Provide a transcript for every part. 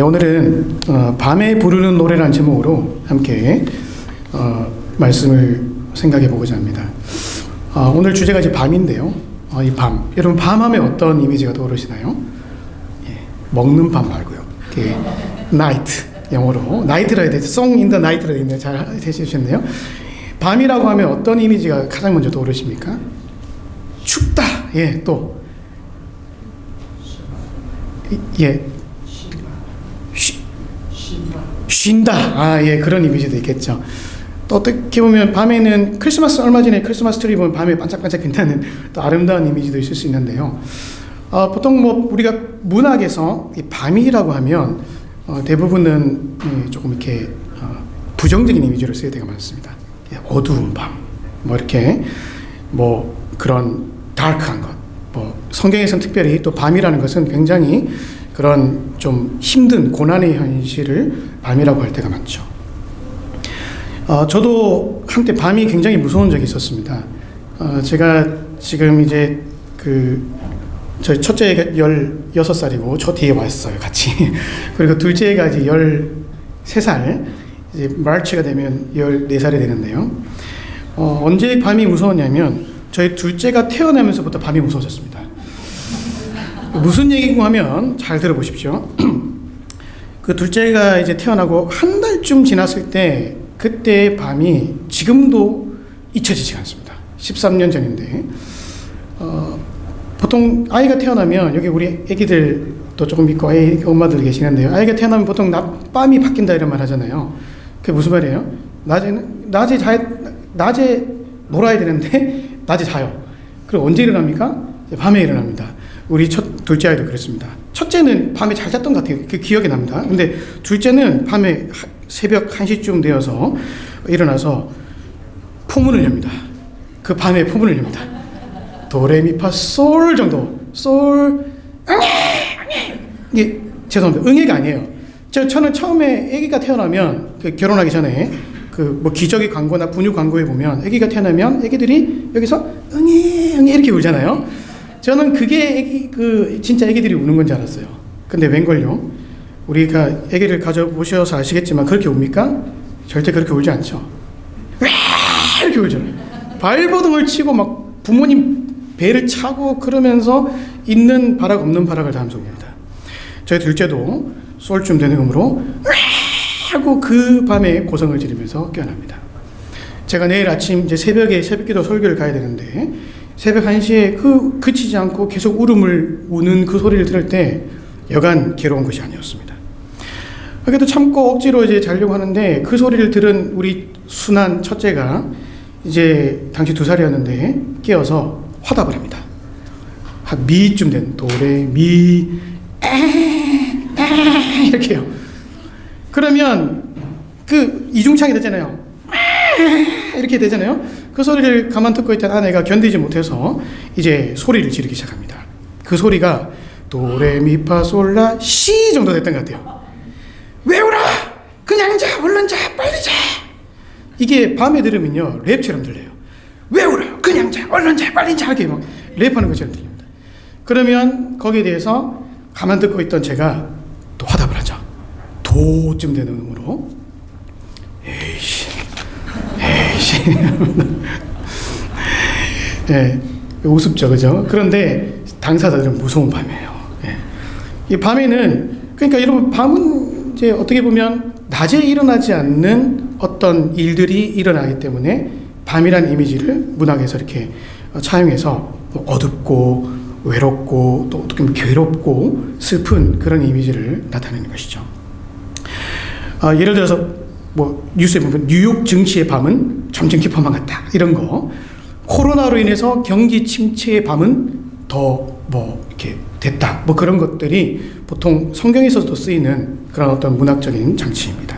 오늘은 밤에 부르는 노래라는 제목으로 함께 말씀을 생각해 보고자 합니다. 오늘 주제가 이제 밤인데요. 이 밤, 여러분 밤하면 어떤 이미지가 떠오르시나요? 예, 먹는 밤 말고요. 나이트, 영어로 나이트라 해야 되죠. Song in the Night라 되어 있네요. 잘 해주셨네요. 밤이라고 하면 어떤 이미지가 가장 먼저 떠오르십니까? 춥다. 예, 또 예. 쉰다. 예, 그런 이미지도 있겠죠. 또 어떻게 보면 밤에는 크리스마스, 얼마 전에 크리스마스 트리 보면 밤에 반짝반짝 빛나는 또 아름다운 이미지도 있을 수 있는데요. 보통 뭐 우리가 문학에서 이 밤이라고 하면 대부분은 조금 이렇게 부정적인 이미지로 쓰일 때가 많습니다. 어두운 밤, 뭐 이렇게 뭐 그런 다크한 것. 뭐 성경에서는 특별히 또 밤이라는 것은 굉장히 그런 좀 힘든 고난의 현실을 밤이라고 할 때가 많죠. 저도 한때 밤이 굉장히 무서운 적이 있었습니다. 제가 지금 이제 저희 첫째가 16살이고 저 뒤에 왔어요, 같이. 그리고 둘째가 이제 13살, 이제 마르치가 되면 14살이 되는데요. 언제 밤이 무서웠냐면 저희 둘째가 태어나면서부터 밤이 무서워졌습니다. 무슨 얘기고 하면 잘 들어보십시오. 그 둘째가 이제 태어나고 한 달쯤 지났을 때 그때 밤이 지금도 잊혀지지 않습니다. 13년 전인데 보통 아이가 태어나면 여기 우리 애기들도 조금 있고 엄마들 계시는데요. 아이가 태어나면 보통 낮밤이 바뀐다 이런 말 하잖아요. 그게 무슨 말이에요? 낮에 놀아야 되는데 낮에 자요. 그리고 언제 일어납니까? 밤에 일어납니다. 우리 둘째 아이도 그랬습니다. 첫째는 밤에 잘 잤던 것 같아요. 그 기억이 납니다. 근데 둘째는 밤에 새벽 1시쯤 되어서 일어나서 포문을 엽니다. 그 밤에 포문을 엽니다. 도레미파 솔 정도. 솔 이게 죄송합니다. 응애가 아니에요. 저는 처음에 아기가 태어나면 결혼하기 전에 뭐 기저귀 광고나 분유 광고에 보면 아기가 태어나면 아기들이 여기서 응애 응애 이렇게 울잖아요. 저는 그게 진짜 애기들이 우는 건 줄 알았어요. 근데 웬걸요? 우리가 애기를 가져보셔서 아시겠지만 그렇게 웁니까? 절대 그렇게 울지 않죠. 이렇게 울잖아요. 발버둥을 치고 막 부모님 배를 차고 그러면서 있는 바락 없는 바락을 다 하면서 웁니다. 저희 둘째도 솔쯤 되는 음으로 하고 그 밤에 고성을 지르면서 깨어납니다. 제가 내일 아침 이제 새벽에 새벽기도 설교를 가야 되는데 새벽 1시에 그치지 않고 계속 울음을 우는 그 소리를 들을 때 여간 괴로운 것이 아니었습니다. 그래도 참고 억지로 이제 자려고 하는데 그 소리를 들은 우리 순한 첫째가 이제 당시 2살이었는데 깨어서 화답을 합니다. 한 미쯤 된 도레 미 이렇게요. 그러면 이중창이 되잖아요. 이렇게 되잖아요. 그 소리를 가만 듣고 있던 아내가 견디지 못해서 이제 소리를 지르기 시작합니다. 그 소리가 도레미파솔라 시 정도 됐던 것 같아요. 왜 울어? 그냥 자, 얼른 자, 빨리 자. 이게 밤에 들으면요 랩처럼 들려요. 왜 울어? 그냥 자, 얼른 자, 빨리 자. 이렇게 막 랩하는 것처럼 들립니다. 그러면 거기에 대해서 가만 듣고 있던 제가 또 화답을 하죠. 도쯤 되는 음으로 에이씨 예, 우습죠, 그죠? 그런데 당사자들은 무서운 밤이에요. 예. 이 밤에는 그러니까 여러분 밤은 이제 어떻게 보면 낮에 일어나지 않는 어떤 일들이 일어나기 때문에 밤이란 이미지를 문학에서 이렇게 차용해서 어둡고 외롭고 또 어떻게 보면 괴롭고 슬픈 그런 이미지를 나타내는 것이죠. 예를 들어서 뭐 뉴스에 보면 뉴욕 증시의 밤은 점점 깊어만 갔다 이런 거, 코로나로 인해서 경기 침체의 밤은 더 뭐 이렇게 됐다 뭐 그런 것들이 보통 성경에서도 쓰이는 그런 어떤 문학적인 장치입니다.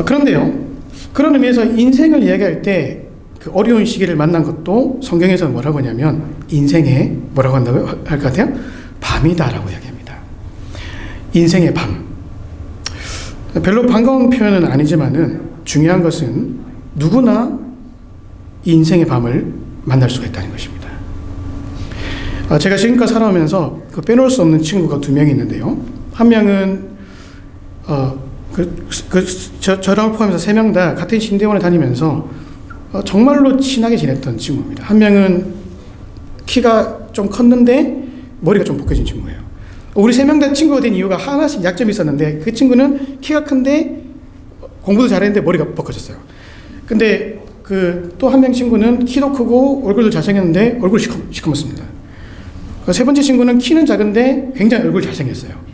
그런데요, 그런 의미에서 인생을 이야기할 때 그 어려운 시기를 만난 것도 성경에서 뭐라고 하냐면 인생에 뭐라고 한다고 할 것 같아요? 밤이다라고 이야기합니다. 인생의 밤. 별로 반가운 표현은 아니지만은 중요한 것은 누구나 인생의 밤을 만날 수가 있다는 것입니다. 제가 지금까지 살아오면서 빼놓을 수 없는 친구가 2명이 있는데요. 한 명은 저랑을 포함해서 3명 다 같은 신대원에 다니면서 정말로 친하게 지냈던 친구입니다. 한 명은 키가 좀 컸는데 머리가 좀 벗겨진 친구예요. 우리 3명 다 친구가 된 이유가 하나씩 약점이 있었는데, 그 친구는 키가 큰데 공부도 잘했는데 머리가 벗겨졌어요. 근데 그 또 한 명 친구는 키도 크고 얼굴도 잘생겼는데 얼굴이 시커멓습니다. 세 번째 친구는 키는 작은데 굉장히 얼굴 잘생겼어요.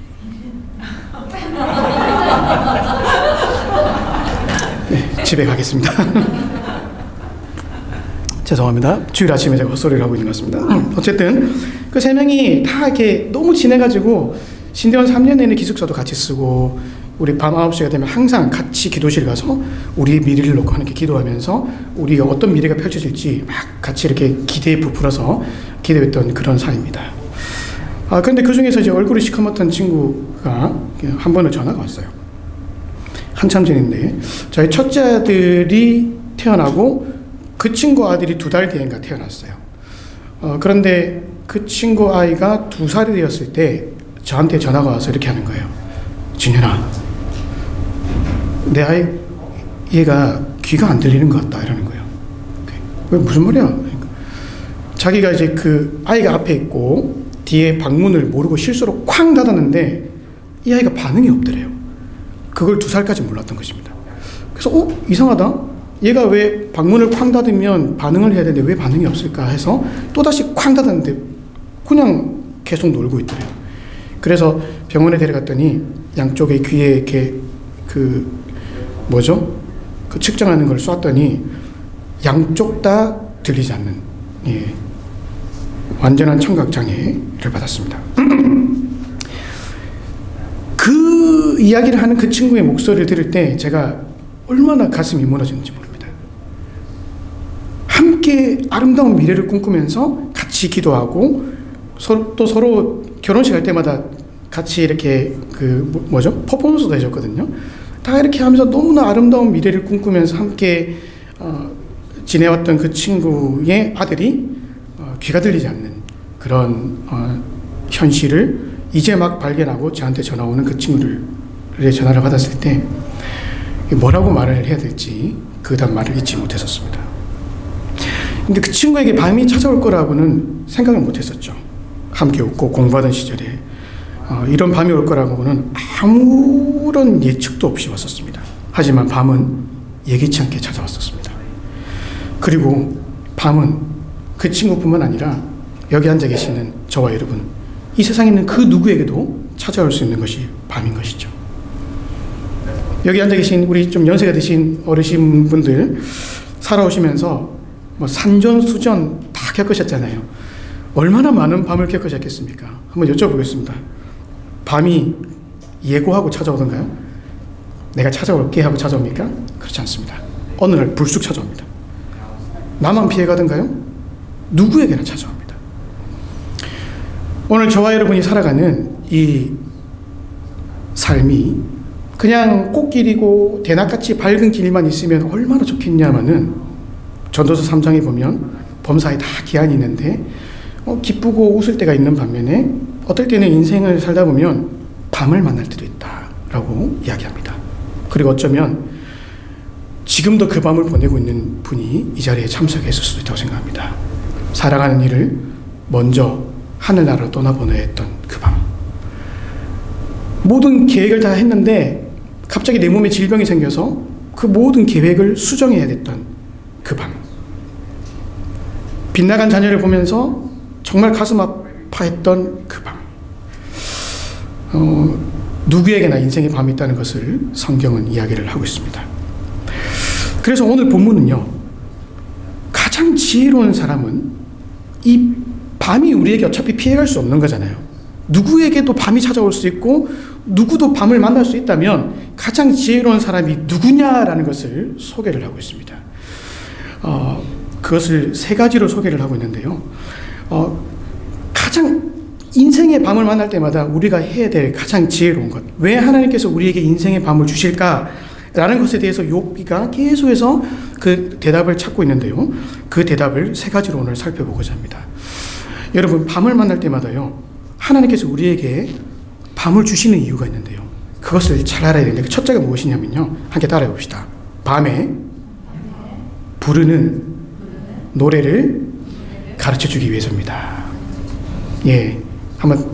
네, 집에 가겠습니다. 죄송합니다. 주일 아침에 제가 헛소리를 하고 있는 것 같습니다. 어쨌든 그 3명이 다 이렇게 너무 친해가지고 신대원 3년 내내 기숙사도 같이 쓰고, 우리 밤 9시가 되면 항상 같이 기도실 가서 우리의 미래를 놓고 함께 기도하면서 우리가 어떤 미래가 펼쳐질지 막 같이 이렇게 기대에 부풀어서 기도했던 그런 사이입니다. 그런데 그 중에서 이제 얼굴이 시커멓던 친구가 한 번은 전화가 왔어요. 한참 전인데, 저희 첫째 아들이 태어나고 그 친구 아들이 2달 뒤인가 태어났어요. 그런데 그 친구 아이가 2살이 되었을 때 저한테 전화가 와서 이렇게 하는 거예요. 진현아, 내 아이 얘가 귀가 안 들리는 것 같다, 이러는 거예요. 왜, 무슨 말이야? 그러니까 자기가 이제 그 아이가 앞에 있고 뒤에 방문을 모르고 실수로 쾅 닫았는데 이 아이가 반응이 없더래요. 그걸 2살까지 몰랐던 것입니다. 그래서 이상하다, 얘가 왜 방문을 쾅 닫으면 반응을 해야 되는데 왜 반응이 없을까 해서 또다시 쾅 닫았는데 그냥 계속 놀고 있더래요. 그래서 병원에 데려갔더니 양쪽에 귀에 이렇게 그 측정하는 걸 쐈더니 양쪽 다 들리지 않는, 완전한 청각장애를 받았습니다. 그 이야기를 하는 그 친구의 목소리를 들을 때 제가 얼마나 가슴이 무너지는지 모릅니다. 함께 아름다운 미래를 꿈꾸면서 같이 기도하고 서로 결혼식 할 때마다 같이 이렇게 퍼포먼스도 해줬거든요. 다 이렇게 하면서 너무나 아름다운 미래를 꿈꾸면서 함께 지내왔던 그 친구의 아들이 귀가 들리지 않는 그런 현실을 이제 막 발견하고 저한테 전화 오는 그 친구의 전화를 받았을 때 뭐라고 말을 해야 될지 그 다음 말을 잊지 못했었습니다. 근데 그 친구에게 밤이 찾아올 거라고는 생각을 못했었죠. 함께 웃고 공부하던 시절에 이런 밤이 올 거라고는 아무런 예측도 없이 왔었습니다. 하지만 밤은 예기치 않게 찾아왔었습니다. 그리고 밤은 그 친구뿐만 아니라 여기 앉아 계시는 저와 여러분, 이 세상에 있는 그 누구에게도 찾아올 수 있는 것이 밤인 것이죠. 여기 앉아 계신 우리 좀 연세가 드신 어르신분들 살아오시면서 산전수전 다 겪으셨잖아요. 얼마나 많은 밤을 겪으셨겠습니까? 한번 여쭤보겠습니다. 밤이 예고하고 찾아오던가요? 내가 찾아올게 하고 찾아옵니까? 그렇지 않습니다. 어느 날 불쑥 찾아옵니다. 나만 피해가던가요? 누구에게나 찾아옵니다. 오늘 저와 여러분이 살아가는 이 삶이 그냥 꽃길이고 대낮같이 밝은 길만 있으면 얼마나 좋겠냐마는, 전도서 3장에 보면 범사에 다 기한이 있는데 기쁘고 웃을 때가 있는 반면에 어떨 때는 인생을 살다 보면 밤을 만날 때도 있다라고 이야기합니다. 그리고 어쩌면 지금도 그 밤을 보내고 있는 분이 이 자리에 참석했을 수도 있다고 생각합니다. 살아가는 일을 먼저 하늘나라로 떠나보내야 했던 그 밤, 모든 계획을 다 했는데 갑자기 내 몸에 질병이 생겨서 그 모든 계획을 수정해야 됐던 그 밤, 빗나간 자녀를 보면서 정말 가슴 아파했던 그 밤, 누구에게나 인생의 밤이 있다는 것을 성경은 이야기를 하고 있습니다. 그래서 오늘 본문은요, 가장 지혜로운 사람은 이 밤이 우리에게 어차피 피해갈 수 없는 거잖아요. 누구에게도 밤이 찾아올 수 있고 누구도 밤을 만날 수 있다면 가장 지혜로운 사람이 누구냐라는 것을 소개를 하고 있습니다. 그것을 3가지로 소개를 하고 있는데요. 가장 인생의 밤을 만날 때마다 우리가 해야 될 가장 지혜로운 것, 왜 하나님께서 우리에게 인생의 밤을 주실까라는 것에 대해서 욥기가 계속해서 그 대답을 찾고 있는데요. 그 대답을 3가지로 오늘 살펴보고자 합니다. 여러분, 밤을 만날 때마다요, 하나님께서 우리에게 밤을 주시는 이유가 있는데요. 그것을 잘 알아야 되는데 그 첫째가 무엇이냐면요. 함께 따라해 봅시다. 밤에 부르는 노래를 가르쳐 주기 위해서입니다. 예, 한번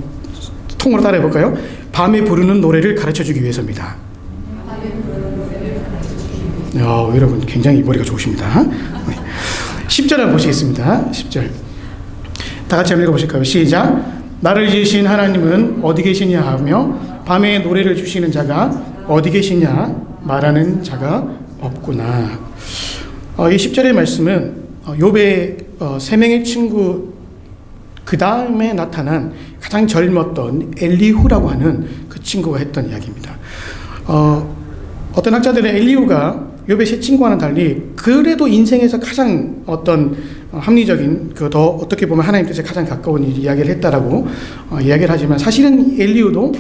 통으로 따라해 볼까요? 밤에 부르는 노래를 가르쳐 주기 위해서입니다. 여러분 굉장히 머리가 좋으십니다. 10절 한번 보시겠습니다. 10절 다 같이 한번 읽어보실까요? 시작. 나를 지으신 하나님은 어디 계시냐 하며 밤에 노래를 주시는 자가 어디 계시냐 말하는 자가 없구나. 이 10절의 말씀은 욥의 세 명의 친구 그 다음에 나타난 가장 젊었던 엘리후라고 하는 그 친구가 했던 이야기입니다. 어떤 학자들은 엘리후가 욥의 세 친구와는 달리 그래도 인생에서 가장 어떤 합리적인 그 더 어떻게 보면 하나님 뜻에 가장 가까운 이야기를 했다라고 이야기를 하지만 사실은 엘리후도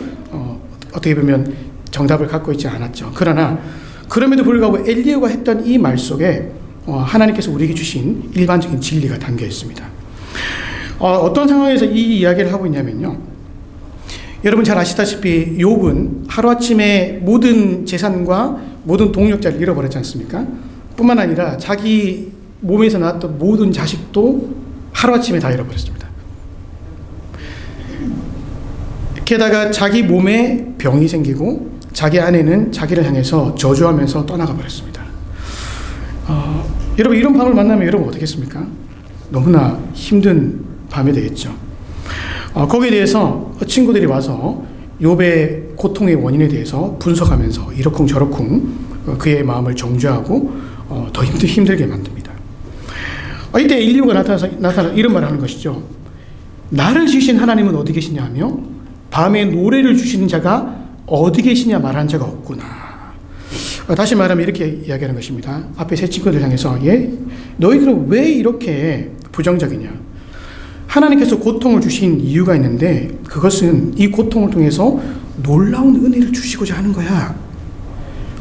어떻게 보면 정답을 갖고 있지 않았죠. 그러나 그럼에도 불구하고 엘리후가 했던 이 말 속에 하나님께서 우리에게 주신 일반적인 진리가 담겨 있습니다. 어떤 상황에서 이 이야기를 하고 있냐면요. 여러분 잘 아시다시피 욥은 하루아침에 모든 재산과 모든 동력자를 잃어버렸지 않습니까? 뿐만 아니라 자기 몸에서 나왔던 모든 자식도 하루아침에 다 잃어버렸습니다. 게다가 자기 몸에 병이 생기고 자기 아내는 자기를 향해서 저주하면서 떠나가 버렸습니다. 여러분 이런 밤을 만나면 여러분 어떻게 했습니까? 너무나 힘든 밤이 되겠죠. 거기에 대해서 친구들이 와서 욥의 고통의 원인에 대해서 분석하면서 이러쿵 저러쿵 그의 마음을 정죄하고 더 힘들게 만듭니다. 이때 엘리후가 나타나 이런 말을 하는 것이죠. 나를 지으신 하나님은 어디 계시냐 하며 밤에 노래를 주시는 자가 어디 계시냐 말하는 자가 없구나. 다시 말하면 이렇게 이야기하는 것입니다. 앞에 세 친구들 향해서 너희들은 왜 이렇게 부정적이냐. 하나님께서 고통을 주신 이유가 있는데 그것은 이 고통을 통해서 놀라운 은혜를 주시고자 하는 거야.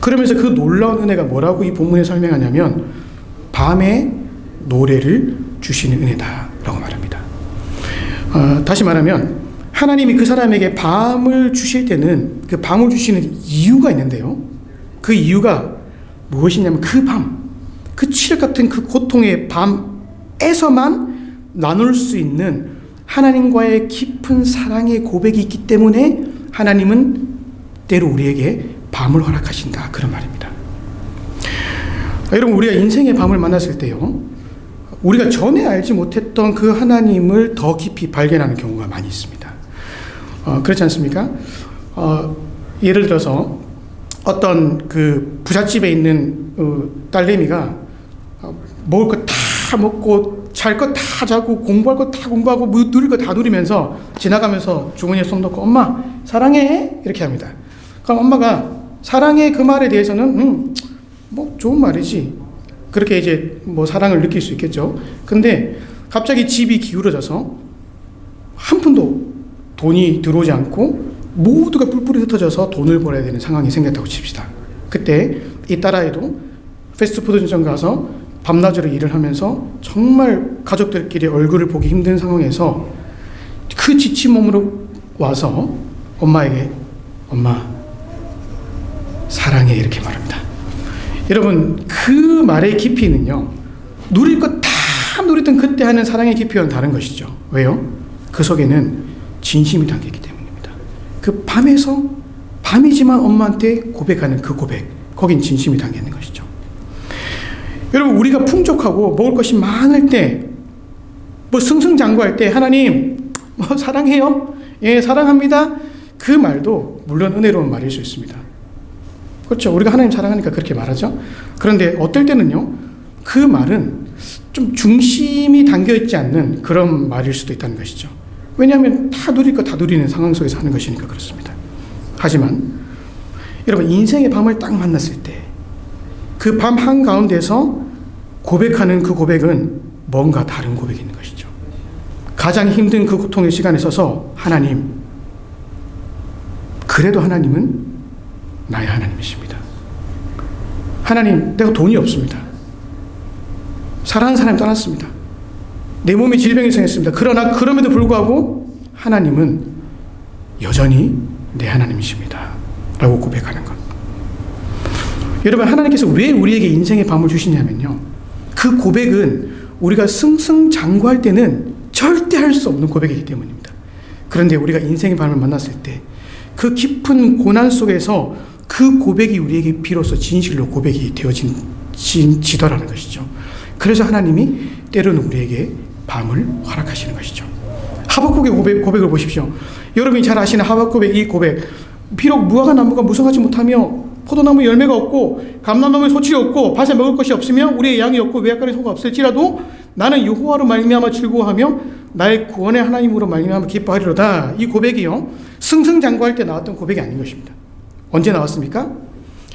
그러면서 그 놀라운 은혜가 뭐라고 이 본문에 설명하냐면 밤에 노래를 주시는 은혜다라고 말합니다. 다시 말하면 하나님이 그 사람에게 밤을 주실 때는 그 밤을 주시는 이유가 있는데요. 그 이유가 무엇이냐면 그 밤, 그 칠흑 같은 그 고통의 밤에서만 나눌 수 있는 하나님과의 깊은 사랑의 고백이 있기 때문에 하나님은 때로 우리에게 밤을 허락하신다. 그런 말입니다. 여러분 우리가 인생의 밤을 만났을 때요. 우리가 전에 알지 못했던 그 하나님을 더 깊이 발견하는 경우가 많이 있습니다. 그렇지 않습니까? 예를 들어서 어떤 그 부잣집에 있는 딸내미가 먹을 거 다 먹고 잘 거 다 자고 공부할 거 다 공부하고 누릴 거 다 누리면서 지나가면서 주머니에 손 넣고 엄마 사랑해 이렇게 합니다. 그럼 엄마가 사랑해 그 말에 대해서는 뭐 좋은 말이지 그렇게 이제 뭐 사랑을 느낄 수 있겠죠. 근데 갑자기 집이 기울어져서 한 푼도 돈이 들어오지 않고 모두가 뿔뿔이 흩어져서 돈을 벌어야 되는 상황이 생겼다고 칩시다. 그때 이 딸아이도 패스트푸드점 가서 밤낮으로 일을 하면서 정말 가족들끼리 얼굴을 보기 힘든 상황에서 그 지친 몸으로 와서 엄마에게 엄마 사랑해 이렇게 말합니다. 여러분 그 말의 깊이는요 누릴 것 다 누리던 그때 하는 사랑의 깊이와는 다른 것이죠. 왜요? 그 속에는 진심이 담기기 때문입니다. 그 밤에서 밤이지만 엄마한테 고백하는 그 고백 거긴 진심이 담겨 있는 것이죠. 여러분 우리가 풍족하고 먹을 것이 많을 때 뭐 승승장구할 때 하나님 뭐 사랑해요? 예 사랑합니다. 그 말도 물론 은혜로운 말일 수 있습니다. 그렇죠. 우리가 하나님 사랑하니까 그렇게 말하죠. 그런데 어떨 때는요 그 말은 좀 중심이 담겨있지 않는 그런 말일 수도 있다는 것이죠. 왜냐하면 다 누릴 거 다 누리는 상황 속에서 하는 것이니까 그렇습니다. 하지만 여러분 인생의 밤을 딱 만났을 때 그 밤 한가운데서 고백하는 그 고백은 뭔가 다른 고백이 있는 것이죠. 가장 힘든 그 고통의 시간에 서서 하나님 그래도 하나님은 나의 하나님이십니다. 하나님 내가 돈이 없습니다. 사랑하는 사람이 떠났습니다. 내 몸에 질병이 생겼습니다. 그러나 그럼에도 불구하고 하나님은 여전히 내 하나님이십니다 라고 고백하는 것. 여러분, 하나님께서 왜 우리에게 인생의 밤을 주시냐면요, 그 고백은 우리가 승승장구할 때는 절대 할 수 없는 고백이기 때문입니다. 그런데 우리가 인생의 밤을 만났을 때 그 깊은 고난 속에서 그 고백이 우리에게 비로소 진실로 고백이 되어지더라는 것이죠. 그래서 하나님이 때로는 우리에게 밤을 허락하시는 것이죠. 하박국의 고백을 보십시오. 여러분이 잘 아시는 하박국의 이 고백, 비록 무화과 나무가 무성하지 못하며 포도나무 열매가 없고 감람나무에 소출이 없고 밭에 먹을 것이 없으며 우리의 양이 없고 외양간에 소가 없을지라도 나는 여호와로 말미암아 즐거워하며 나의 구원의 하나님으로 말미암아 기뻐하리로다. 이 고백이요, 승승장구할 때 나왔던 고백이 아닌 것입니다. 언제 나왔습니까?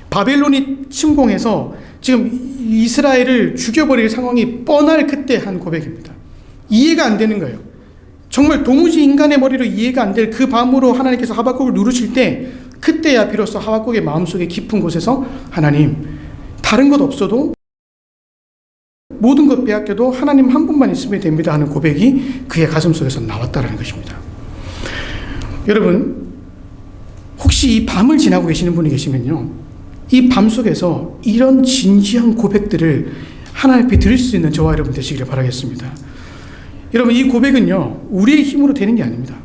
바벨론이 침공해서 지금 이스라엘을 죽여버릴 상황이 뻔할 그때 한 고백입니다. 이해가 안 되는 거예요. 정말 도무지 인간의 머리로 이해가 안 될 그 밤으로 하나님께서 하박국을 누르실 때, 그때야 비로소 하박국의 마음속에 깊은 곳에서 하나님, 다른 것 없어도 모든 것 빼앗겨도 하나님 한 분만 있으면 됩니다 하는 고백이 그의 가슴 속에서 나왔다는 것입니다. 여러분, 혹시 이 밤을 지나고 계시는 분이 계시면요, 이 밤 속에서 이런 진지한 고백들을 하나님 앞에 드릴 수 있는 저와 여러분 되시기를 바라겠습니다. 여러분, 이 고백은요, 우리의 힘으로 되는 게 아닙니다.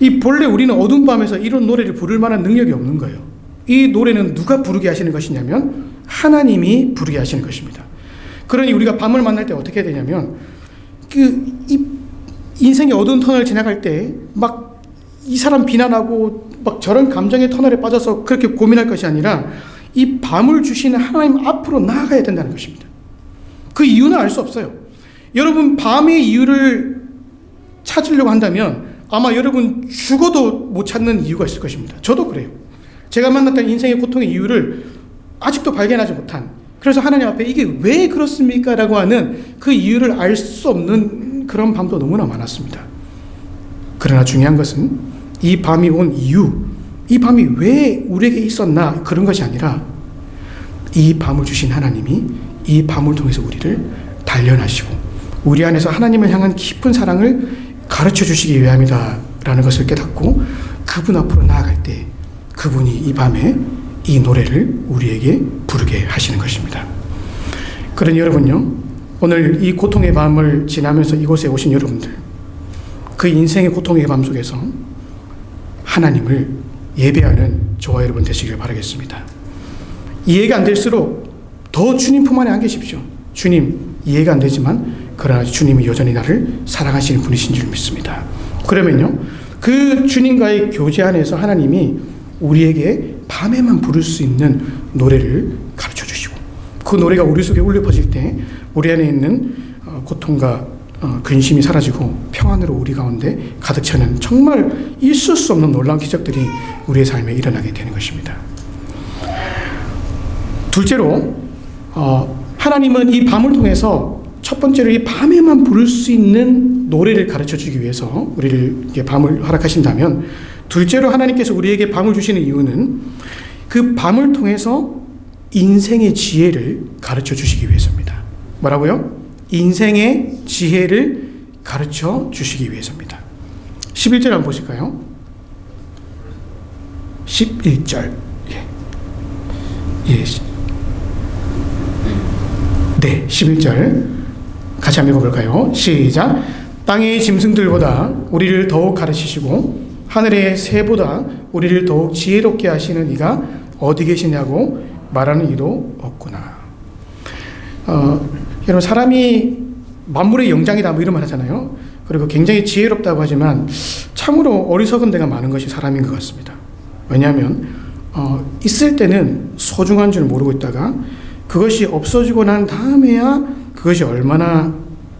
이 본래 우리는 어두운 밤에서 이런 노래를 부를 만한 능력이 없는 거예요. 이 노래는 누가 부르게 하시는 것이냐면 하나님이 부르게 하시는 것입니다. 그러니 우리가 밤을 만날 때 어떻게 해야 되냐면, 이 인생의 어두운 터널을 지나갈 때 막 이 사람 비난하고 막 저런 감정의 터널에 빠져서 그렇게 고민할 것이 아니라 이 밤을 주시는 하나님 앞으로 나아가야 된다는 것입니다. 그 이유는 알 수 없어요. 여러분, 밤의 이유를 찾으려고 한다면 아마 여러분 죽어도 못 찾는 이유가 있을 것입니다. 저도 그래요. 제가 만났던 인생의 고통의 이유를 아직도 발견하지 못한, 그래서 하나님 앞에 이게 왜 그렇습니까? 라고 하는 그 이유를 알 수 없는 그런 밤도 너무나 많았습니다. 그러나 중요한 것은 이 밤이 온 이유, 이 밤이 왜 우리에게 있었나, 그런 것이 아니라 이 밤을 주신 하나님이 이 밤을 통해서 우리를 단련하시고 우리 안에서 하나님을 향한 깊은 사랑을 가르쳐 주시기 위함이다 라는 것을 깨닫고 그분 앞으로 나아갈 때 그분이 이 밤에 이 노래를 우리에게 부르게 하시는 것입니다. 그러니 여러분요, 오늘 이 고통의 밤을 지나면서 이곳에 오신 여러분들, 그 인생의 고통의 밤 속에서 하나님을 예배하는 저와 여러분 되시길 바라겠습니다. 이해가 안 될수록 더 주님 품 안에 안 계십시오. 주님, 이해가 안 되지만 그러나 주님이 여전히 나를 사랑하시는 분이신 줄 믿습니다. 그러면요, 그 주님과의 교제 안에서 하나님이 우리에게 밤에만 부를 수 있는 노래를 가르쳐 주시고, 그 노래가 우리 속에 울려 퍼질 때 우리 안에 있는 고통과 근심이 사라지고 평안으로 우리 가운데 가득 차는 정말 있을 수 없는 놀라운 기적들이 우리의 삶에 일어나게 되는 것입니다. 둘째로, 하나님은 이 밤을 통해서 첫 번째로 이 밤에만 부를 수 있는 노래를 가르쳐 주기 위해서 우리를 이렇게 밤을 허락하신다면, 둘째로 하나님께서 우리에게 밤을 주시는 이유는 그 밤을 통해서 인생의 지혜를 가르쳐 주시기 위해서입니다. 뭐라고요? 인생의 지혜를 가르쳐 주시기 위해서입니다. 11절 한번 보실까요? 11절. 네, 11절. 같이 한번 읽어볼까요? 시작. 땅의 짐승들보다 우리를 더욱 가르치시고 하늘의 새보다 우리를 더욱 지혜롭게 하시는 이가 어디 계시냐고 말하는 이도 없구나. 여러분, 사람이 만물의 영장이다 뭐 이런 말 하잖아요. 그리고 굉장히 지혜롭다고 하지만 참으로 어리석은 데가 많은 것이 사람인 것 같습니다. 왜냐하면 있을 때는 소중한 줄 모르고 있다가 그것이 없어지고 난 다음에야 그것이 얼마나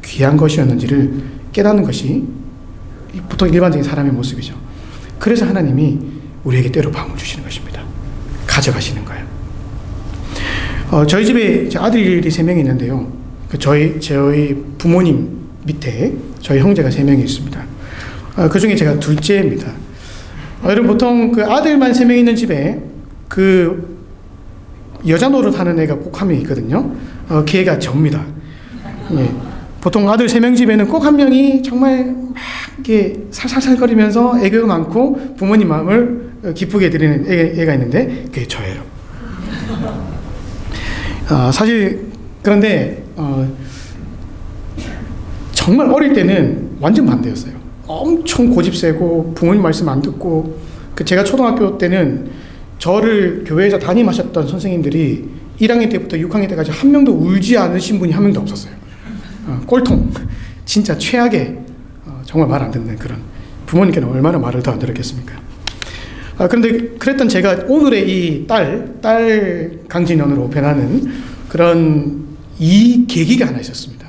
귀한 것이었는지를 깨닫는 것이 보통 일반적인 사람의 모습이죠. 그래서 하나님이 우리에게 때로 밤을 주시는 것입니다. 가져가시는 거예요. 저희 집에 아들이 3명이 있는데요. 저희 부모님 밑에 저희 형제가 3명이 있습니다. 그 중에 제가 둘째입니다. 여러분, 보통 그 아들만 3명 있는 집에 그 여자 노릇 하는 애가 꼭 한 명 있거든요. 걔가 접니다. 예. 보통 아들 3명 집에는 꼭 한 명이 정말 막 이렇게 살살살거리면서 애교가 많고 부모님 마음을 기쁘게 해드리는 애가 있는데 그게 저예요. 사실 그런데 정말 어릴 때는 완전 반대였어요. 엄청 고집세고 부모님 말씀 안 듣고 제가 초등학교 때는 저를 교회에서 담임하셨던 선생님들이 1학년 때부터 6학년 때까지 한 명도 울지 않으신 분이 한 명도 없었어요. 꼴통, 진짜 최악의 정말 말 안 듣는 그런 부모님께는 얼마나 말을 더 안 들었겠습니까? 그런데 그랬던 제가 오늘의 이 딸 강진현으로 변하는 그런 이 계기가 하나 있었습니다.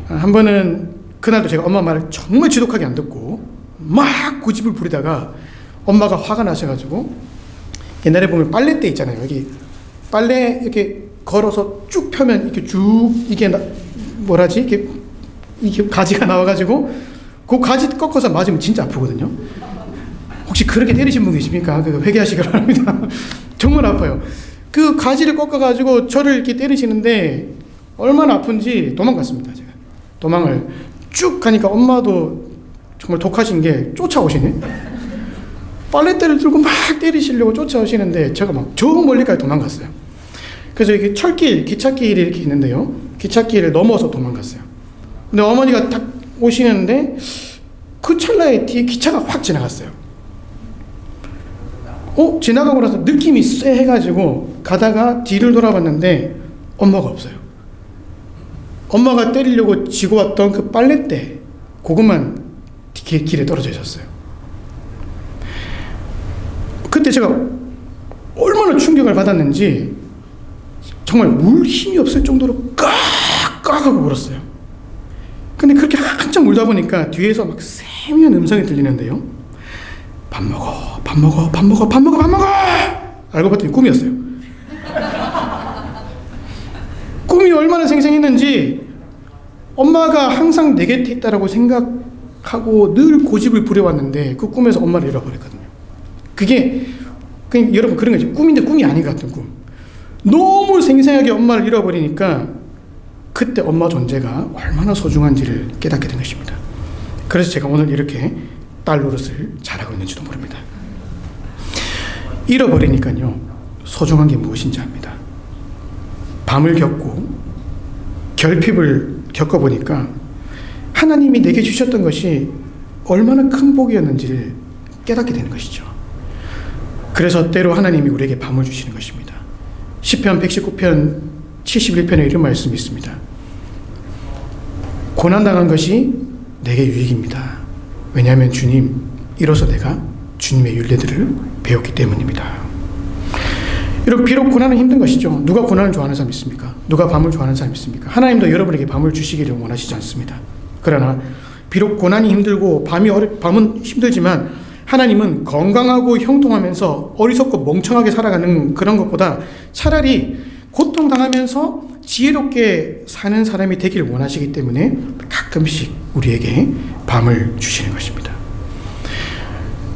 한 번은 그날도 제가 엄마 말을 정말 지독하게 안 듣고 막 고집을 부리다가 엄마가 화가 나셔가지고 옛날에 보면 빨래대 있잖아요. 여기 빨래 이렇게 걸어서 쭉 펴면 이렇게 쭉 이게 뭐라지? 이게 가지가 나와가지고 그 가지 꺾어서 맞으면 진짜 아프거든요. 혹시 그렇게 때리신 분 계십니까? 회개하시기 바랍니다. 정말 아파요. 그 가지를 꺾어가지고 저를 이렇게 때리시는데 얼마나 아픈지 도망갔습니다. 제가 도망을 쭉 가니까 엄마도 정말 독하신 게 쫓아오시네. 빨래대를 들고 막 때리시려고 쫓아오시는데 제가 막 저 멀리까지 도망갔어요. 그래서 이게 철길, 기찻길이 이렇게 있는데요. 기찻길을 넘어서 도망갔어요. 근데 어머니가 딱 오시는데 그 찰나에 뒤에 기차가 확 지나갔어요. 지나가고 나서 느낌이 쎄해가지고 가다가 뒤를 돌아봤는데 엄마가 없어요. 엄마가 때리려고 쥐고 왔던 그 빨랫대 그것만 길에 떨어져 있었어요. 그때 제가 얼마나 충격을 받았는지 정말 울 힘이 없을 정도로 깍깍 하고 울었어요. 근데 그렇게 한참 울다 보니까 뒤에서 막 세미한 음성이 들리는데요. 밥 먹어, 밥 먹어, 밥 먹어, 밥 먹어, 밥 먹어! 알고 봤더니 꿈이었어요. 꿈이 얼마나 생생했는지 엄마가 항상 내 곁에 있다라고 생각하고 늘 고집을 부려왔는데 그 꿈에서 엄마를 잃어버렸거든요. 그게 그냥 여러분 그런 거죠. 꿈인데 꿈이 아닌 것 같은 꿈. 너무 생생하게 엄마를 잃어버리니까 그때 엄마 존재가 얼마나 소중한지를 깨닫게 된 것입니다. 그래서 제가 오늘 이렇게 딸 노릇을 잘하고 있는지도 모릅니다. 잃어버리니까요 소중한 게 무엇인지 압니다. 밤을 겪고 결핍을 겪어보니까 하나님이 내게 주셨던 것이 얼마나 큰 복이었는지를 깨닫게 되는 것이죠. 그래서 때로 하나님이 우리에게 밤을 주시는 것입니다. 시편 119편 71편에 이런 말씀이 있습니다. 고난당한 것이 내게 유익입니다. 왜냐하면 주님, 이로써 내가 주님의 율례들을 배웠기 때문입니다. 여러분, 비록 고난은 힘든 것이죠. 누가 고난을 좋아하는 사람 있습니까? 누가 밤을 좋아하는 사람 있습니까? 하나님도 여러분에게 밤을 주시기를 원하시지 않습니다. 그러나 비록 고난이 힘들고 밤은 힘들지만 하나님은 건강하고 형통하면서 어리석고 멍청하게 살아가는 그런 것보다 차라리 고통당하면서 지혜롭게 사는 사람이 되길 원하시기 때문에 가끔씩 우리에게 밤을 주시는 것입니다.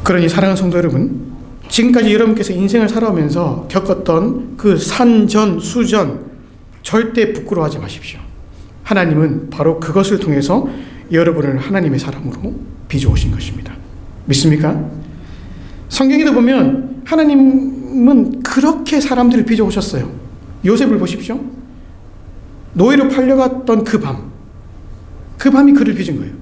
그러니 사랑하는 성도 여러분, 지금까지 여러분께서 인생을 살아오면서 겪었던 그 산전, 수전 절대 부끄러워하지 마십시오. 하나님은 바로 그것을 통해서 여러분을 하나님의 사람으로 빚어오신 것입니다. 믿습니까? 성경에도 보면 하나님은 그렇게 사람들을 빚어오셨어요. 요셉을 보십시오. 노예로 팔려갔던 그 밤이 그를 빚은 거예요.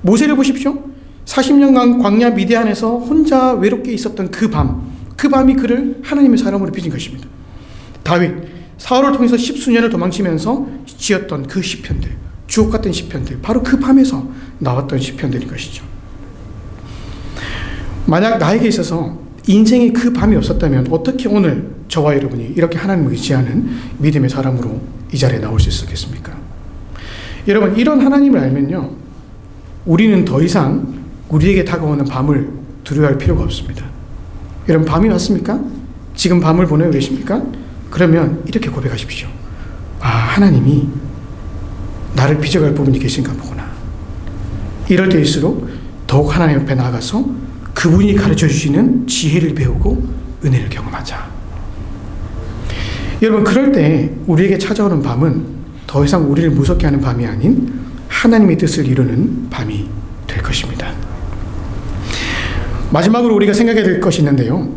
모세를 보십시오. 40년간 광야 미디안에서 혼자 외롭게 있었던 그 밤이 그를 하나님의 사람으로 빚은 것입니다. 다윗, 사울을 통해서 10수년을 도망치면서 지었던 그 시편들, 주옥 같은 시편들, 바로 그 밤에서 나왔던 시편들인 것이죠. 만약 나에게 있어서 인생의 그 밤이 없었다면 어떻게 오늘 저와 여러분이 이렇게 하나님을 의지하는 믿음의 사람으로 이 자리에 나올 수 있었겠습니까? 여러분, 이런 하나님을 알면요, 우리는 더 이상 우리에게 다가오는 밤을 두려워할 필요가 없습니다. 여러분, 밤이 왔습니까? 지금 밤을 보내고 계십니까? 그러면 이렇게 고백하십시오. 하나님이 나를 빚어갈 부분이 계신가 보구나. 이럴 때일수록 더욱 하나님 앞에 나아가서 그분이 가르쳐 주시는 지혜를 배우고 은혜를 경험하자. 여러분, 그럴 때 우리에게 찾아오는 밤은 더 이상 우리를 무섭게 하는 밤이 아닌 하나님의 뜻을 이루는 밤이 될 것입니다. 마지막으로 우리가 생각해야 될 것이 있는데요.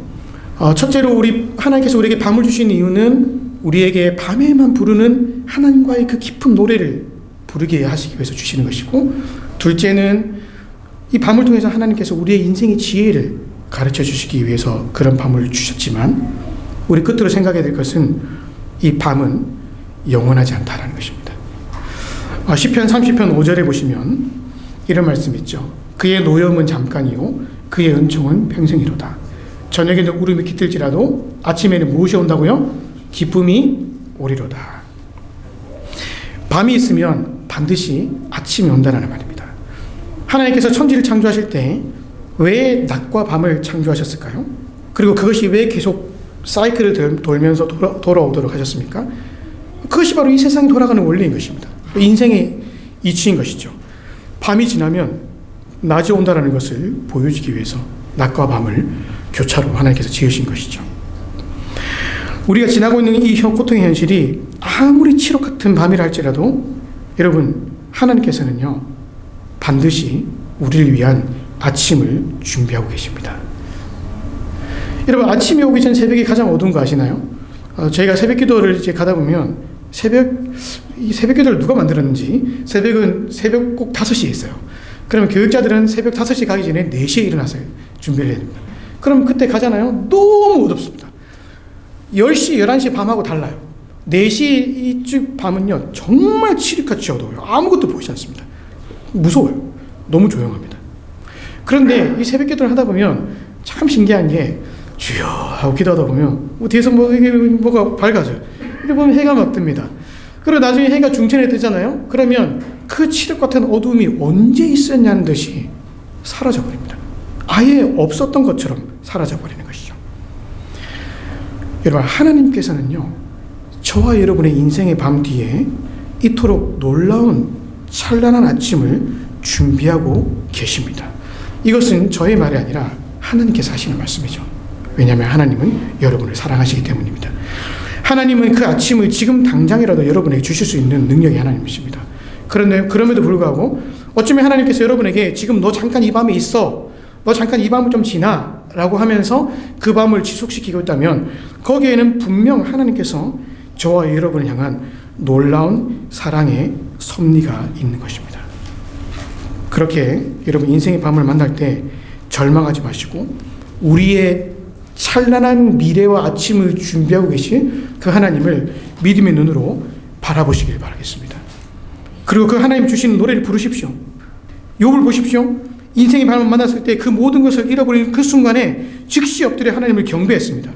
첫째로 하나님께서 우리에게 밤을 주신 이유는 우리에게 밤에만 부르는 하나님과의 그 깊은 노래를 부르게 하시기 위해서 주시는 것이고, 둘째는 이 밤을 통해서 하나님께서 우리의 인생의 지혜를 가르쳐 주시기 위해서 그런 밤을 주셨지만, 우리 끝으로 생각해야 될 것은 이 밤은 영원하지 않다라는 것입니다. 시편 30편 5절에 보시면 이런 말씀 있죠. 그의 노염은 잠깐이요 그의 은총은 평생이로다. 저녁에는 울음이 깃들지라도 아침에는 무엇이 온다고요? 기쁨이 오리로다. 밤이 있으면 반드시 아침이 온다는 말입니다. 하나님께서 천지를 창조하실 때 왜 낮과 밤을 창조하셨을까요? 그리고 그것이 왜 계속 사이클을 돌면서 돌아오도록 하셨습니까? 그것이 바로 이 세상이 돌아가는 원리인 것입니다. 인생의 이치인 것이죠. 밤이 지나면 낮이 온다는 것을 보여주기 위해서 낮과 밤을 교차로 하나님께서 지으신 것이죠. 우리가 지나고 있는 이 고통의 현실이 아무리 칠흑 같은 밤이라 할지라도 여러분, 하나님께서는요 반드시 우리를 위한 아침을 준비하고 계십니다. 여러분, 아침이 오기 전 새벽이 가장 어두운 거 아시나요? 저희가 새벽 기도를 이제 가다 보면 이 새벽 기도를 누가 만들었는지 새벽 꼭 5시에 있어요. 그러면 교육자들은 새벽 5시 가기 전에 4시에 일어나서 준비를 해야 됩니다. 그럼 그때 가잖아요. 너무 어둡습니다. 10시, 11시 밤하고 달라요. 4시 이쪽 밤은요 정말 칠흑같이 어두워요. 아무것도 보이지 않습니다. 무서워요. 너무 조용합니다. 그런데 이 새벽 기도를 하다 보면 참 신기한 게 주여 하고 기도하다 보면 뒤에서 뭐가 밝아져요. 이렇게 보면 해가 막 뜹니다. 그리고 나중에 해가 중천에 뜨잖아요. 그러면 그 칠흑 같은 어둠이 언제 있었냐는 듯이 사라져버립니다. 아예 없었던 것처럼 사라져버리는 것이죠. 여러분, 하나님께서는요 저와 여러분의 인생의 밤 뒤에 이토록 놀라운 찬란한 아침을 준비하고 계십니다. 이것은 저의 말이 아니라 하나님께서 하시는 말씀이죠. 왜냐하면 하나님은 여러분을 사랑하시기 때문입니다. 하나님은 그 아침을 지금 당장이라도 여러분에게 주실 수 있는 능력이 하나님이십니다. 그런데 그럼에도 불구하고 어쩌면 하나님께서 여러분에게 지금 너 잠깐 이 밤에 있어, 너 잠깐 이 밤을 좀 지나 라고 하면서 그 밤을 지속시키고 있다면 거기에는 분명 하나님께서 저와 여러분을 향한 놀라운 사랑의 섭리가 있는 것입니다. 그렇게 여러분 인생의 밤을 만날 때 절망하지 마시고 우리의 찬란한 미래와 아침을 준비하고 계신 그 하나님을 믿음의 눈으로 바라보시길 바라겠습니다. 그리고 그 하나님 주시는 노래를 부르십시오. 욥을 보십시오. 인생의 밤을 만났을 때 그 모든 것을 잃어버린 그 순간에 즉시 엎드려 하나님을 경배했습니다.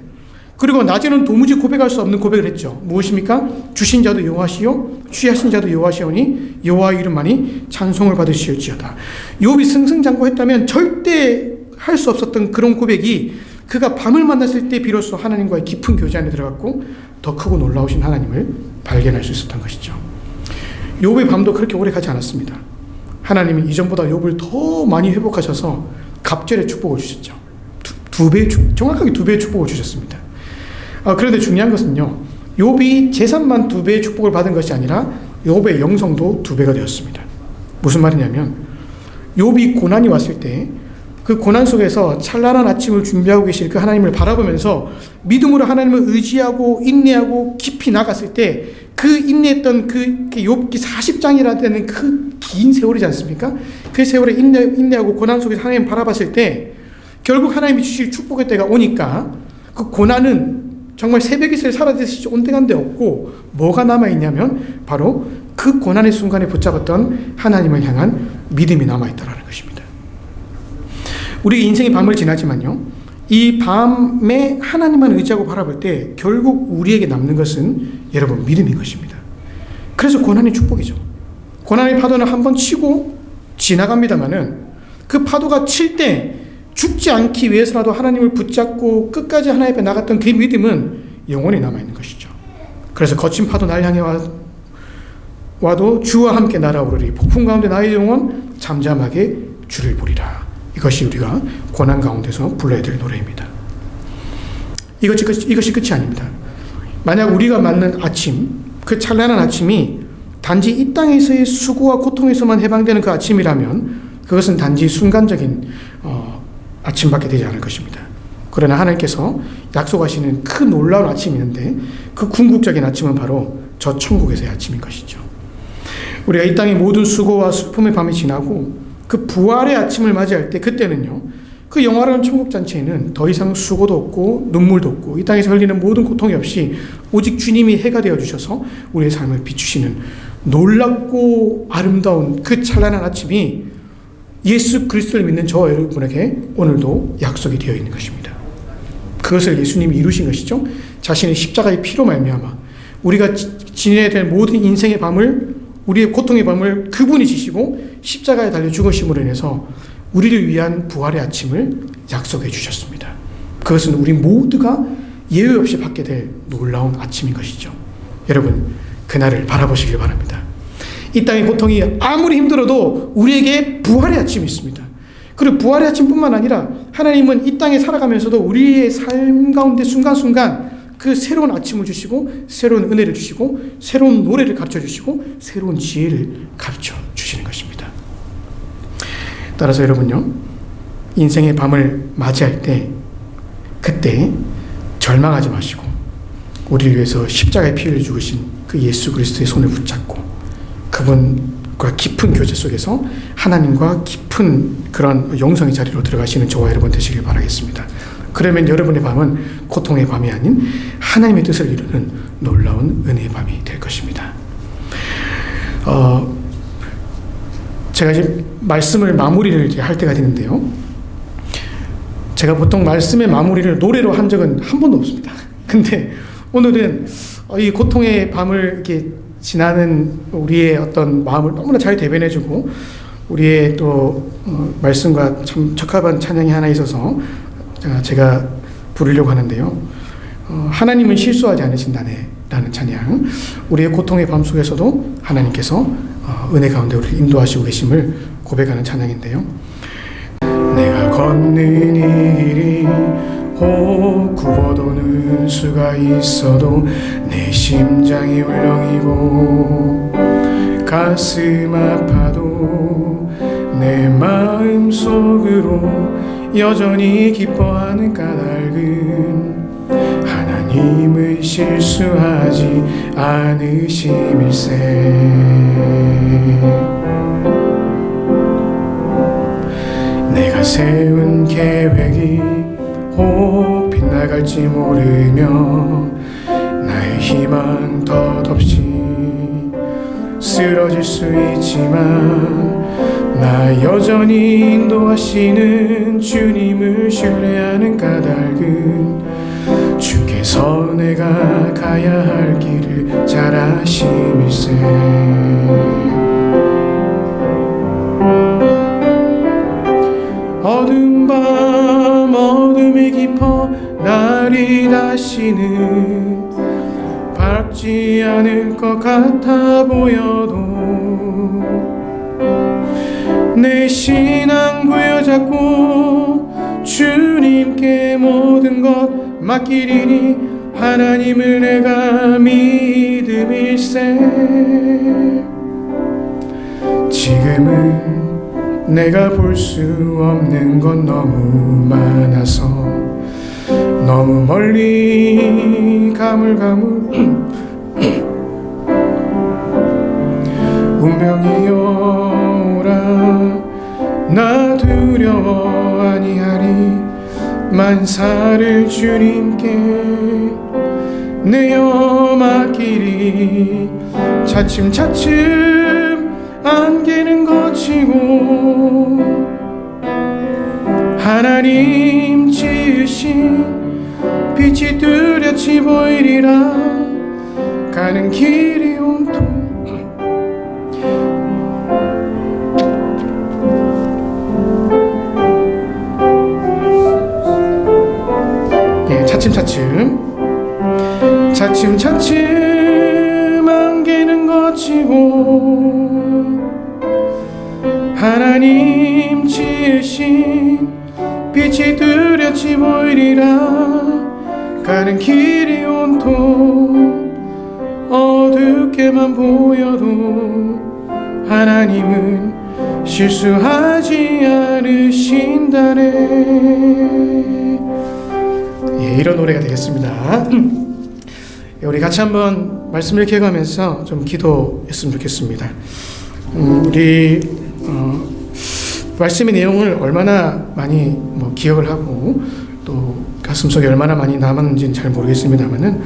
그리고 낮에는 도무지 고백할 수 없는 고백을 했죠. 무엇입니까? 주신 자도 여호와시요 취하신 자도 여호와시오니 여호와의 이름만이 찬송을 받으시올지어다. 욥이 승승장구했다면 절대 할 수 없었던 그런 고백이 그가 밤을 만났을 때 비로소 하나님과의 깊은 교제 안에 들어갔고 더 크고 놀라우신 하나님을 발견할 수 있었던 것이죠. 욥의 밤도 그렇게 오래 가지 않았습니다. 하나님이 이전보다 욥을 더 많이 회복하셔서 갑절의 축복을 주셨죠. 정확하게 2배의 축복을 주셨습니다. 그런데 중요한 것은요, 욥이 재산만 2배의 축복을 받은 것이 아니라 욥의 영성도 2배가 되었습니다. 무슨 말이냐면 욥이 고난이 왔을 때 그 고난 속에서 찬란한 아침을 준비하고 계실 그 하나님을 바라보면서 믿음으로 하나님을 의지하고 인내하고 깊이 나갔을 때 그 인내했던 그 욥기 40장이라는 그 긴 세월이지 않습니까? 그 세월에 인내하고 고난 속에서 하나님 바라봤을 때 결국 하나님이 주실 축복의 때가 오니까 그 고난은 정말 새벽이슬 사라지듯이 온데간데 없고 뭐가 남아있냐면 바로 그 고난의 순간에 붙잡았던 하나님을 향한 믿음이 남아있다는 것입니다. 우리 인생의 밤을 지나지만요, 이 밤에 하나님만 의지하고 바라볼 때 결국 우리에게 남는 것은 여러분 믿음인 것입니다. 그래서 고난이 축복이죠. 고난의 파도는 한번 치고 지나갑니다마는 그 파도가 칠 때 죽지 않기 위해서라도 하나님을 붙잡고 끝까지 하나님 앞에 나갔던 그 믿음은 영원히 남아있는 것이죠. 그래서 거친 파도 날 향해 와도 주와 함께 날아오르리. 폭풍 가운데 나의 영혼 잠잠하게 주를 보리라. 이것이 우리가 고난 가운데서 불러야 될 노래입니다. 이것이 끝이 아닙니다. 만약 우리가 맞는 아침, 그 찬란한 아침이 단지 이 땅에서의 수고와 고통에서만 해방되는 그 아침이라면 그것은 단지 순간적인 아침밖에 되지 않을 것입니다. 그러나 하나님께서 약속하시는 그 놀라운 아침이 있는데 그 궁극적인 아침은 바로 저 천국에서의 아침인 것이죠. 우리가 이 땅의 모든 수고와 슬픔의 밤이 지나고 그 부활의 아침을 맞이할 때 그때는요, 그 영화로운 천국 잔치에는 더 이상 수고도 없고 눈물도 없고 이 땅에서 흘리는 모든 고통이 없이 오직 주님이 해가 되어 주셔서 우리의 삶을 비추시는 놀랍고 아름다운 그 찬란한 아침이 예수 그리스도를 믿는 저와 여러분에게 오늘도 약속이 되어 있는 것입니다. 그것을 예수님이 이루신 것이죠. 자신의 십자가의 피로 말미암아 우리가 지내야 될 모든 인생의 밤을, 우리의 고통의 밤을 그분이 지시고 십자가에 달려 죽으심으로 인해서 우리를 위한 부활의 아침을 약속해 주셨습니다. 그것은 우리 모두가 예외 없이 받게 될 놀라운 아침인 것이죠. 여러분, 그날을 바라보시길 바랍니다. 이 땅의 고통이 아무리 힘들어도 우리에게 부활의 아침이 있습니다. 그리고 부활의 아침뿐만 아니라 하나님은 이 땅에 살아가면서도 우리의 삶 가운데 순간순간 그 새로운 아침을 주시고 새로운 은혜를 주시고 새로운 노래를 가르쳐 주시고 새로운 지혜를 가르쳐 주시는 것입니다. 따라서 여러분요, 인생의 밤을 맞이할 때 그때 절망하지 마시고 우리를 위해서 십자가의 피를 죽으신 그 예수 그리스도의 손을 붙잡고 그분과 깊은 교제 속에서 하나님과 깊은 그런 영성의 자리로 들어가시는 저와 여러분 되시길 바라겠습니다. 그러면 여러분의 밤은 고통의 밤이 아닌 하나님의 뜻을 이루는 놀라운 은혜의 밤이 될 것입니다. 제가 이제 말씀을 마무리를 이제 할 때가 되는데요. 제가 보통 말씀의 마무리를 노래로 한 적은 한 번도 없습니다. 근데 오늘은 이 고통의 밤을 이렇게 지나는 우리의 어떤 마음을 너무나 잘 대변해주고 우리의 또 말씀과 참 적합한 찬양이 하나 있어서 제가 부르려고 하는데요. 하나님은 실수하지 않으신다네라는 찬양. 우리의 고통의 밤 속에서도 하나님께서 은혜 가운데 우리를 인도하시고 계심을 고백하는 찬양인데요. 내가 걷는 이 길이 혹 굽어도는 수가 있어도 내 심장이 울렁이고 가슴 아파도 내 마음 속으로 여전히 기뻐하는 까닭은 하나님은 실수하지 않으심일세. 내가 세운 계획이 혹 빗나갈지 모르며 나의 희망 덧없이 쓰러질 수 있지만 나 여전히 인도하시는 주님을 신뢰하는 까닭은 주께서 내가 가야 할 길을 잘 아심일세. 어두운 밤 어둠이 깊어 날이 다시는 밝지 않을 것 같아 보여도 내 신앙 부여잡고 주님께 모든 것 맡기리니 하나님을 내가 믿음일세. 지금은 내가 볼 수 없는 건 너무 많아서 너무 멀리 가물가물 운명이여 오라 나 두려워 아니하리 만사를 주님께 내어 맡기리. 차츰차츰 안개는 거치고 하나님 지으신 빛이 뚜렷이 보이리라. 가는 길이 온통 차츰차츰 안개는 거치고 하나님 지으신 빛이 뚜렷이 보이리라. 가는 길이 온통 어둡게만 보여도 하나님은 실수하지 않으신다네. 예, 이런 노래가 되겠습니다. 우리 같이 한번 말씀을 기억하면서 좀 기도했으면 좋겠습니다. 우리 말씀의 내용을 얼마나 많이 기억을 하고 또 가슴속에 얼마나 많이 남았는지는 잘 모르겠습니다만은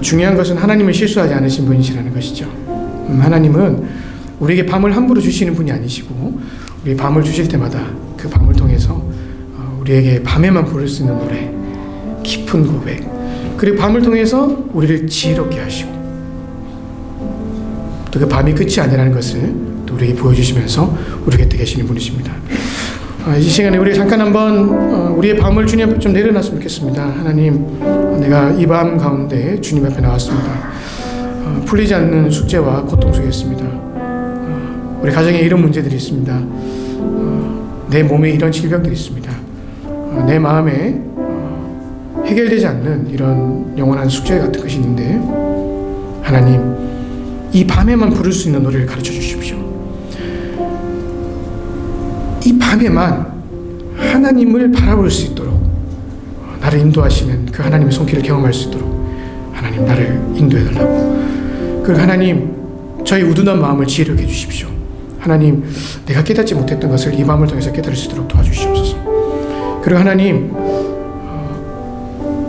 중요한 것은 하나님은 실수하지 않으신 분이시라는 것이죠. 하나님은 우리에게 밤을 함부로 주시는 분이 아니시고 우리 밤을 주실 때마다 그 밤을 통해서 우리에게 밤에만 부를 수 있는 노래, 깊은 고백, 그리고 밤을 통해서 우리를 지혜롭게 하시고 또 그 밤이 끝이 아니라는 것을 또 우리에게 보여주시면서 우리 곁에 계시는 분이십니다. 이 시간에 우리 잠깐 한번 우리의 밤을 주님 앞에 좀 내려놨으면 좋겠습니다. 하나님, 내가 이 밤 가운데 주님 앞에 나왔습니다. 풀리지 않는 숙제와 고통 속에 있습니다. 우리 가정에 이런 문제들이 있습니다. 내 몸에 이런 질병들이 있습니다. 내 마음에 해결되지 않는 이런 영원한 숙제 같은 것이 있는데 하나님, 이 밤에만 부를 수 있는 노래를 가르쳐 주십시오. 이 밤에만 하나님을 바라볼 수 있도록 나를 인도하시는 그 하나님의 손길을 경험할 수 있도록 하나님 나를 인도해 달라고. 그리고 하나님, 저의 우둔한 마음을 지혜롭게 해주십시오. 하나님, 내가 깨닫지 못했던 것을 이 밤을 통해서 깨달을 수 있도록 도와주시옵소서. 그리고 하나님,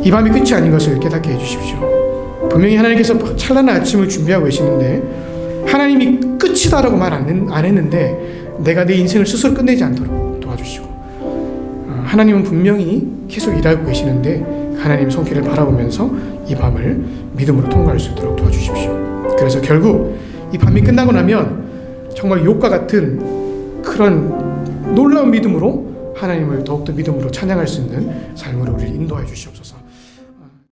이 밤이 끝이 아닌 것을 깨닫게 해주십시오. 분명히 하나님께서 찬란한 아침을 준비하고 계시는데 하나님이 끝이다라고 말 안 했는데 내가 내 인생을 스스로 끝내지 않도록 도와주시고, 하나님은 분명히 계속 일하고 계시는데 하나님 손길을 바라보면서 이 밤을 믿음으로 통과할 수 있도록 도와주십시오. 그래서 결국 이 밤이 끝나고 나면 정말 욥과 같은 그런 놀라운 믿음으로 하나님을 더욱더 믿음으로 찬양할 수 있는 삶으로 우리를 인도해 주시옵소서.